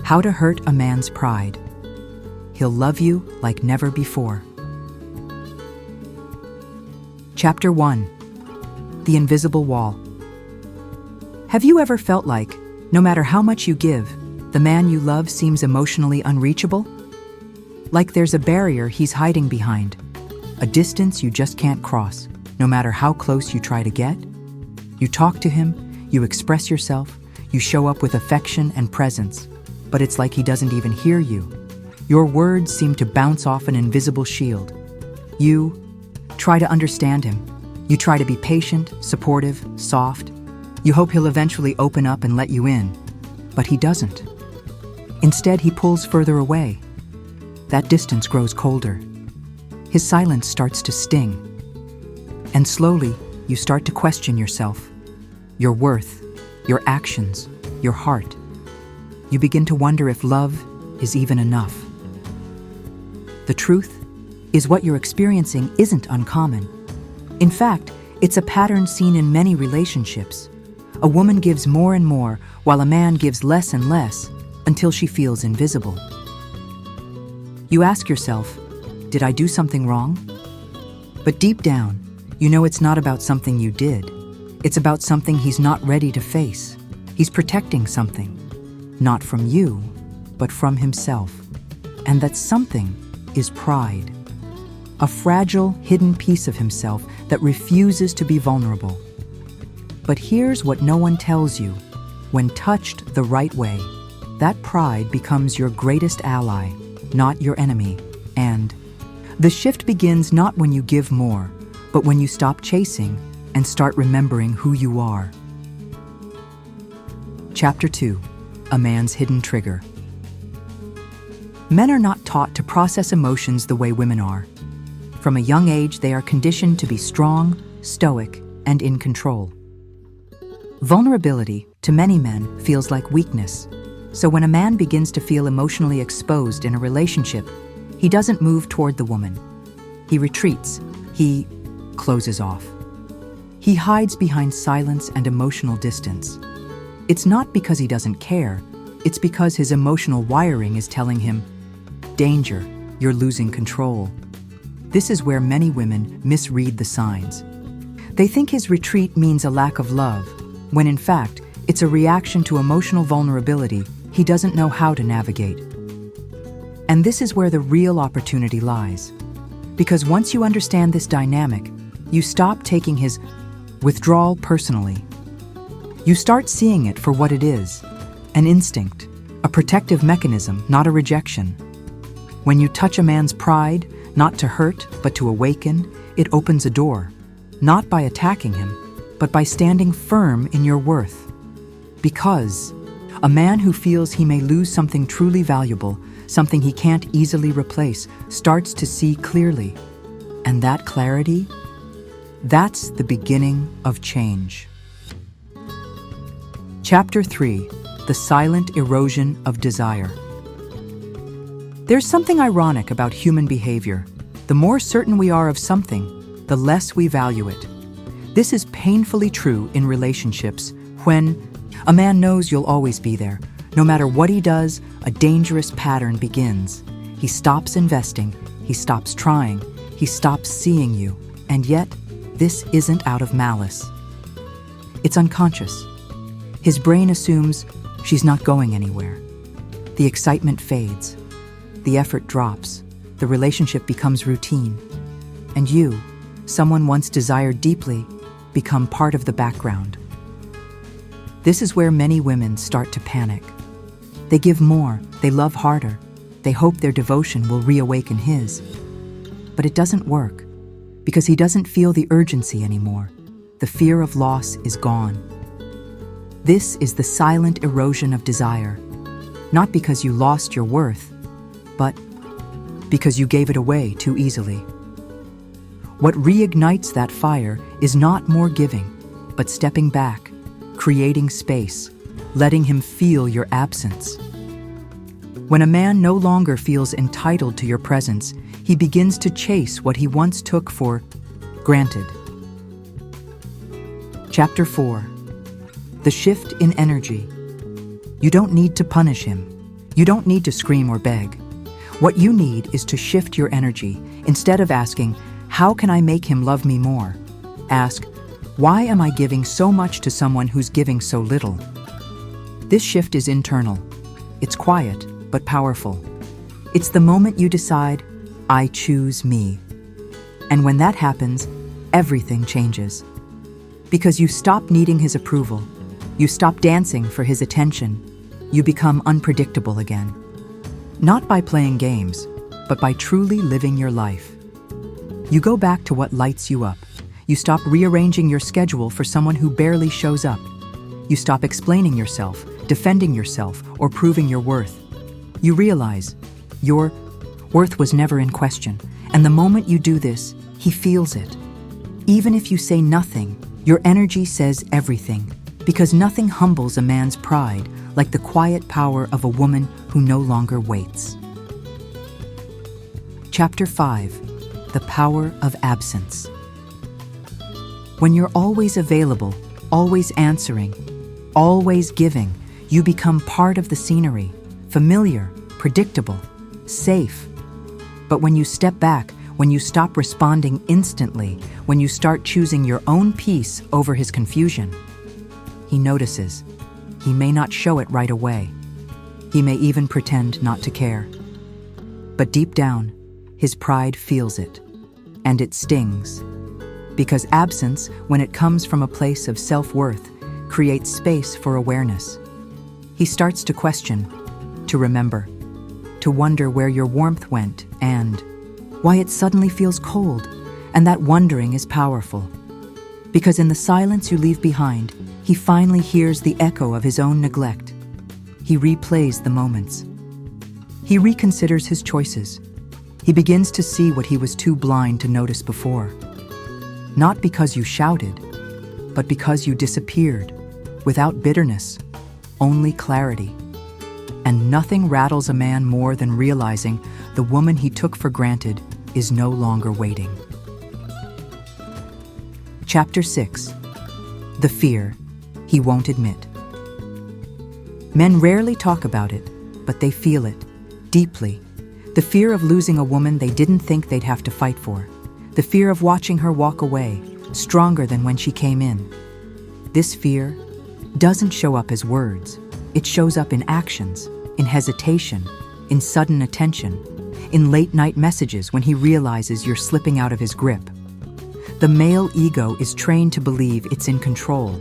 How to hurt a man's pride. He'll love you like never before. Chapter 1. The Invisible Wall. Have you ever felt like, no matter how much you give, the man you love seems emotionally unreachable? Like there's a barrier he's hiding behind, a distance you just can't cross, no matter how close you try to get? You talk to him, you express yourself, you show up with affection and presence, but it's like he doesn't even hear you. Your words seem to bounce off an invisible shield. You try to understand him. You try to be patient, supportive, soft. You hope he'll eventually open up and let you in, but he doesn't. Instead, he pulls further away. That distance grows colder. His silence starts to sting. And slowly, you start to question yourself, your worth, your actions, your heart. You begin to wonder if love is even enough. The truth is what you're experiencing isn't uncommon. In fact, it's a pattern seen in many relationships. A woman gives more and more, while a man gives less and less, until she feels invisible. You ask yourself, did I do something wrong? But deep down, you know it's not about something you did. It's about something he's not ready to face. He's protecting something, not from you, but from himself. And that something is pride. A fragile, hidden piece of himself that refuses to be vulnerable. But here's what no one tells you. When touched the right way, that pride becomes your greatest ally, not your enemy. And the shift begins not when you give more, but when you stop chasing and start remembering who you are. Chapter 2. A Man's Hidden Trigger. Men are not taught to process emotions the way women are. From a young age, they are conditioned to be strong, stoic, and in control. Vulnerability, to many men, feels like weakness. So when a man begins to feel emotionally exposed in a relationship, he doesn't move toward the woman. He retreats. He closes off. He hides behind silence and emotional distance. It's not because he doesn't care. It's because his emotional wiring is telling him, danger, you're losing control. This is where many women misread the signs. They think his retreat means a lack of love, when in fact, it's a reaction to emotional vulnerability he doesn't know how to navigate. And this is where the real opportunity lies. Because once you understand this dynamic, you stop taking his withdrawal personally. You start seeing it for what it is, an instinct, a protective mechanism, not a rejection. When you touch a man's pride, not to hurt, but to awaken, it opens a door, not by attacking him, but by standing firm in your worth. Because a man who feels he may lose something truly valuable, something he can't easily replace, starts to see clearly. And that clarity, that's the beginning of change. Chapter 3. The Silent Erosion of Desire. There's something ironic about human behavior. The more certain we are of something, the less we value it. This is painfully true in relationships when a man knows you'll always be there. No matter what he does, a dangerous pattern begins. He stops investing, he stops trying, he stops seeing you. And yet, this isn't out of malice. It's unconscious. His brain assumes she's not going anywhere. The excitement fades. The effort drops. The relationship becomes routine. And you, someone once desired deeply, become part of the background. This is where many women start to panic. They give more, they love harder, they hope their devotion will reawaken his. But it doesn't work, because he doesn't feel the urgency anymore. The fear of loss is gone. This is the silent erosion of desire, not because you lost your worth, but because you gave it away too easily. What reignites that fire is not more giving, but stepping back, creating space, letting him feel your absence. When a man no longer feels entitled to your presence, he begins to chase what he once took for granted. Chapter 4. The Shift in Energy. You don't need to punish him. You don't need to scream or beg. What you need is to shift your energy. Instead of asking, "How can I make him love me more?" ask, "Why am I giving so much to someone who's giving so little?" This shift is internal. It's quiet, but powerful. It's the moment you decide, "I choose me." And when that happens, everything changes. Because you stop needing his approval. You stop dancing for his attention. You become unpredictable again. Not by playing games, but by truly living your life. You go back to what lights you up. You stop rearranging your schedule for someone who barely shows up. You stop explaining yourself, defending yourself, or proving your worth. You realize your worth was never in question, and the moment you do this, he feels it. Even if you say nothing, your energy says everything, because nothing humbles a man's pride like the quiet power of a woman who no longer waits. Chapter 5: The Power of Absence. When you're always available, always answering, always giving, you become part of the scenery, familiar, predictable, safe. But when you step back, when you stop responding instantly, when you start choosing your own peace over his confusion, he notices. He may not show it right away. He may even pretend not to care. But deep down, his pride feels it, and it stings. Because absence, when it comes from a place of self-worth, creates space for awareness. He starts to question, to remember, to wonder where your warmth went and why it suddenly feels cold, and that wondering is powerful. Because in the silence you leave behind, he finally hears the echo of his own neglect. He replays the moments. He reconsiders his choices. He begins to see what he was too blind to notice before. Not because you shouted, but because you disappeared, without bitterness, only clarity. And nothing rattles a man more than realizing the woman he took for granted is no longer waiting. Chapter 6: The Fear He Won't Admit. Men rarely talk about it, but they feel it, deeply. The fear of losing a woman they didn't think they'd have to fight for. The fear of watching her walk away, stronger than when she came in. This fear doesn't show up as words. It shows up in actions, in hesitation, in sudden attention, in late-night messages when he realizes you're slipping out of his grip. The male ego is trained to believe it's in control.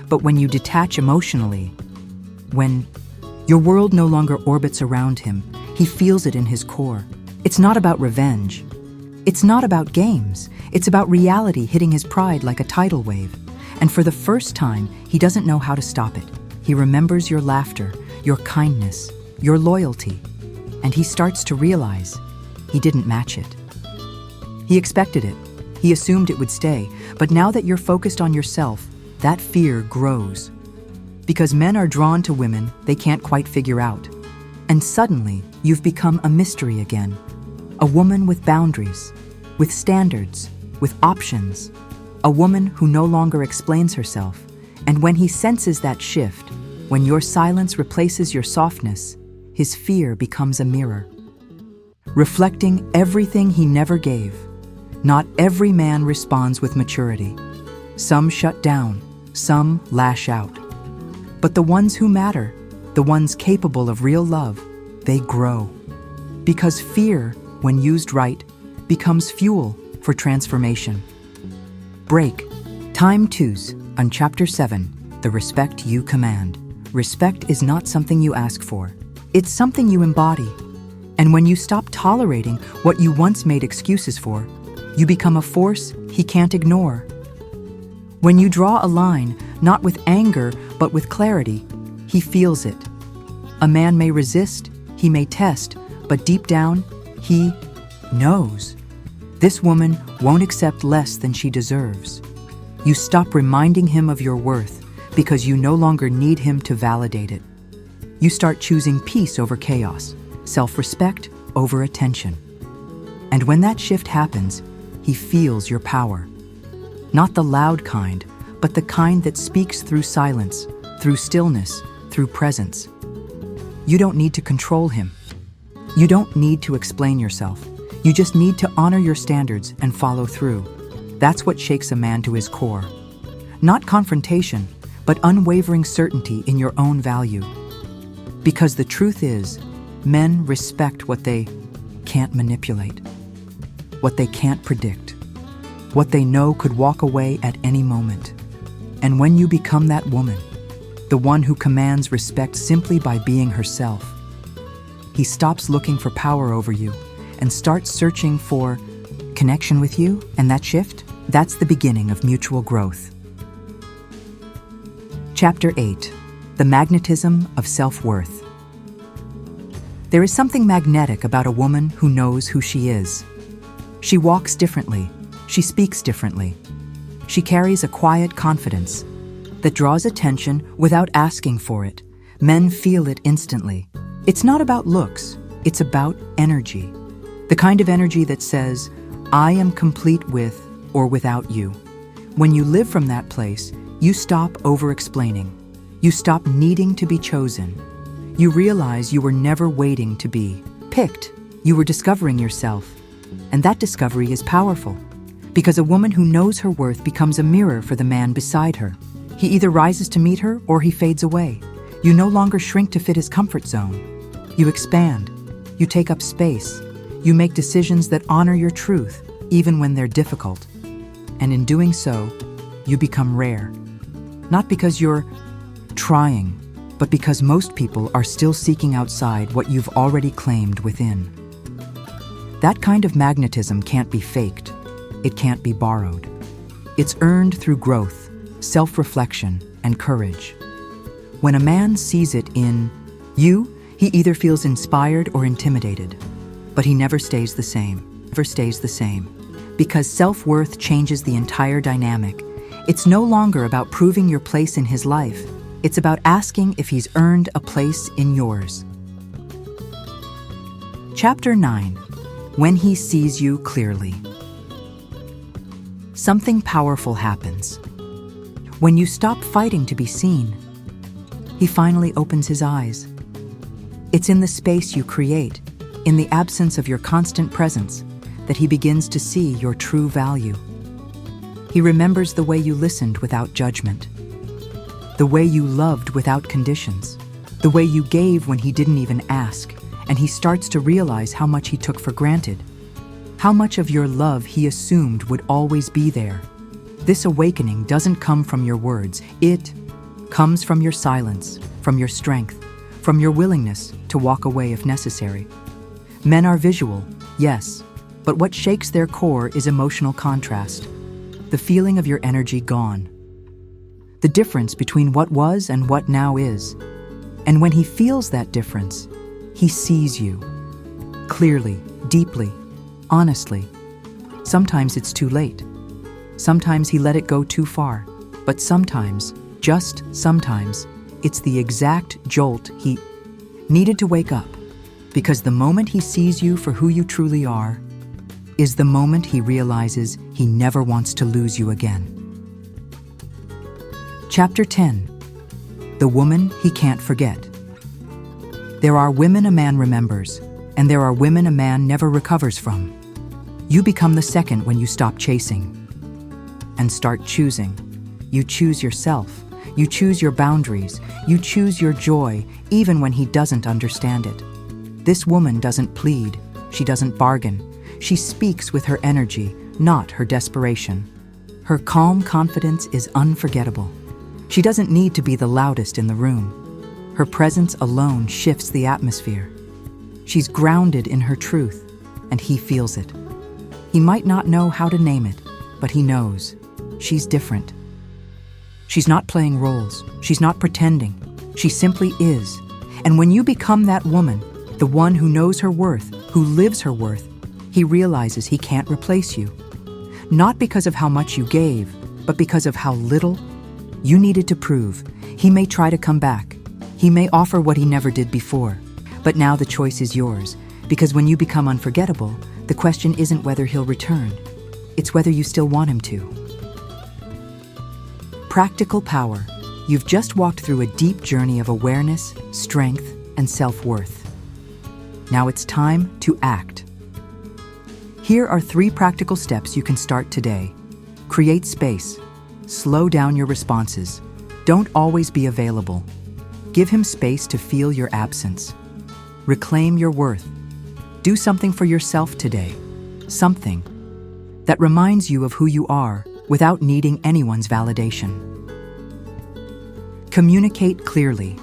But when you detach emotionally, when your world no longer orbits around him, he feels it in his core. It's not about revenge. It's not about games. It's about reality hitting his pride like a tidal wave. And for the first time, he doesn't know how to stop it. He remembers your laughter, your kindness, your loyalty. And he starts to realize he didn't match it. He expected it. He assumed it would stay. But now that you're focused on yourself, that fear grows. Because men are drawn to women they can't quite figure out. And suddenly, you've become a mystery again. A woman with boundaries, with standards, with options. A woman who no longer explains herself. And when he senses that shift, when your silence replaces your softness, his fear becomes a mirror, reflecting everything he never gave. Not every man responds with maturity. Some shut down, some lash out. But the ones who matter, the ones capable of real love, they grow. Because fear, when used right, becomes fuel for transformation. Break. Time 2 on Chapter 7, The Respect You Command. Respect is not something you ask for. It's something you embody. And when you stop tolerating what you once made excuses for, you become a force he can't ignore. When you draw a line, not with anger, but with clarity, he feels it. A man may resist, he may test, but deep down, he knows. This woman won't accept less than she deserves. You stop reminding him of your worth because you no longer need him to validate it. You start choosing peace over chaos, self-respect over attention. And when that shift happens, he feels your power. Not the loud kind, but the kind that speaks through silence, through stillness, through presence. You don't need to control him. You don't need to explain yourself. You just need to honor your standards and follow through. That's what shakes a man to his core. Not confrontation, but unwavering certainty in your own value. Because the truth is, men respect what they can't manipulate, what they can't predict, what they know could walk away at any moment. And when you become that woman, the one who commands respect simply by being herself, he stops looking for power over you and starts searching for connection with you. And that shift, that's the beginning of mutual growth. Chapter 8. The Magnetism of Self-Worth. There is something magnetic about a woman who knows who she is. She walks differently. She speaks differently. She carries a quiet confidence that draws attention without asking for it. Men feel it instantly. It's not about looks, it's about energy. The kind of energy that says, I am complete with or without you. When you live from that place, you stop over-explaining. You stop needing to be chosen. You realize you were never waiting to be picked. You were discovering yourself. And that discovery is powerful, because a woman who knows her worth becomes a mirror for the man beside her. He either rises to meet her or he fades away. You no longer shrink to fit his comfort zone. You expand. You take up space. You make decisions that honor your truth, even when they're difficult. And in doing so, you become rare. Not because you're trying, but because most people are still seeking outside what you've already claimed within. That kind of magnetism can't be faked. It can't be borrowed. It's earned through growth, self-reflection, and courage. When a man sees it in you, he either feels inspired or intimidated, but he never stays the same. Never stays the same. Because self-worth changes the entire dynamic. It's no longer about proving your place in his life. It's about asking if he's earned a place in yours. Chapter 9. When he sees you clearly. Something powerful happens. When you stop fighting to be seen, he finally opens his eyes. It's in the space you create, in the absence of your constant presence, that he begins to see your true value. He remembers the way you listened without judgment, the way you loved without conditions, the way you gave when he didn't even ask, and he starts to realize how much he took for granted, how much of your love he assumed would always be there. This awakening doesn't come from your words. It comes from your silence, from your strength, from your willingness to walk away if necessary. Men are visual, yes, but what shakes their core is emotional contrast, the feeling of your energy gone, the difference between what was and what now is. And when he feels that difference, he sees you clearly, deeply, honestly. Sometimes it's too late. Sometimes he let it go too far. But sometimes, just sometimes, it's the exact jolt he needed to wake up. Because the moment he sees you for who you truly are is the moment he realizes he never wants to lose you again. Chapter 10. The Woman He Can't Forget. There are women a man remembers, and there are women a man never recovers from. You become the second when you stop chasing and start choosing. You choose yourself. You choose your boundaries. You choose your joy, even when he doesn't understand it. This woman doesn't plead. She doesn't bargain. She speaks with her energy, not her desperation. Her calm confidence is unforgettable. She doesn't need to be the loudest in the room. Her presence alone shifts the atmosphere. She's grounded in her truth, and he feels it. He might not know how to name it, but he knows. She's different. She's not playing roles. She's not pretending. She simply is. And when you become that woman, the one who knows her worth, who lives her worth, he realizes he can't replace you. Not because of how much you gave, but because of how little you needed to prove. He may try to come back. He may offer what he never did before. But now the choice is yours, because when you become unforgettable, the question isn't whether he'll return. It's whether you still want him to. Practical power. You've just walked through a deep journey of awareness, strength, and self-worth. Now it's time to act. Here are 3 practical steps you can start today. Create space. Slow down your responses. Don't always be available. Give him space to feel your absence. Reclaim your worth. Do something for yourself today. Something that reminds you of who you are without needing anyone's validation. Communicate clearly.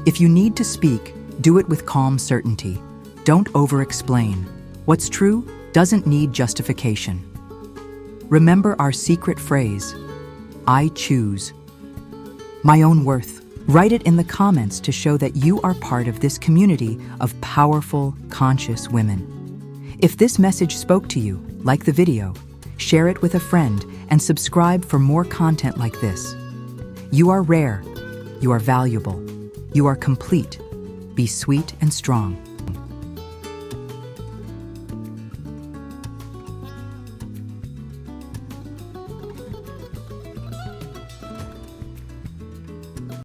If you need to speak, do it with calm certainty. Don't over-explain. What's true doesn't need justification. Remember our secret phrase, I choose my own worth. Write it in the comments to show that you are part of this community of powerful, conscious women. If this message spoke to you, like the video, share it with a friend, and subscribe for more content like this. You are rare. You are valuable. You are complete. Be sweet and strong.